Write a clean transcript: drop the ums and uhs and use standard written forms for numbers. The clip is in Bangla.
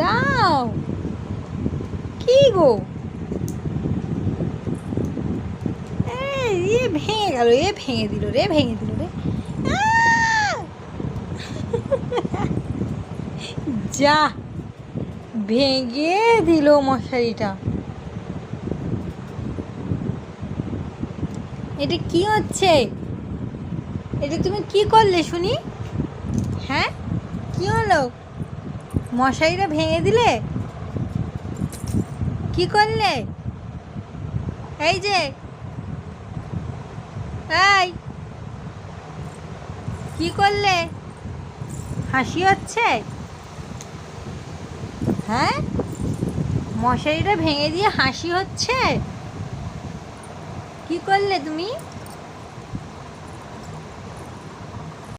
দাও। কি গো, এ ভেঙে গেল, এ ভেঙে দিল রে, ভেঙে দিল রে। যা, ভেঙে দিল মশারিটা। এটা কি হচ্ছে? এটা তুমি কি করলে শুনি? হ্যাঁ, কি হলো? মশারিটা ভেঙে দিলে? কি করলে? এই যে, এই কি করলে? হাসি হচ্ছে? হ্যাঁ, মশারিটা ভেঙে দিয়ে হাসি হচ্ছে? কি করলে তুমি?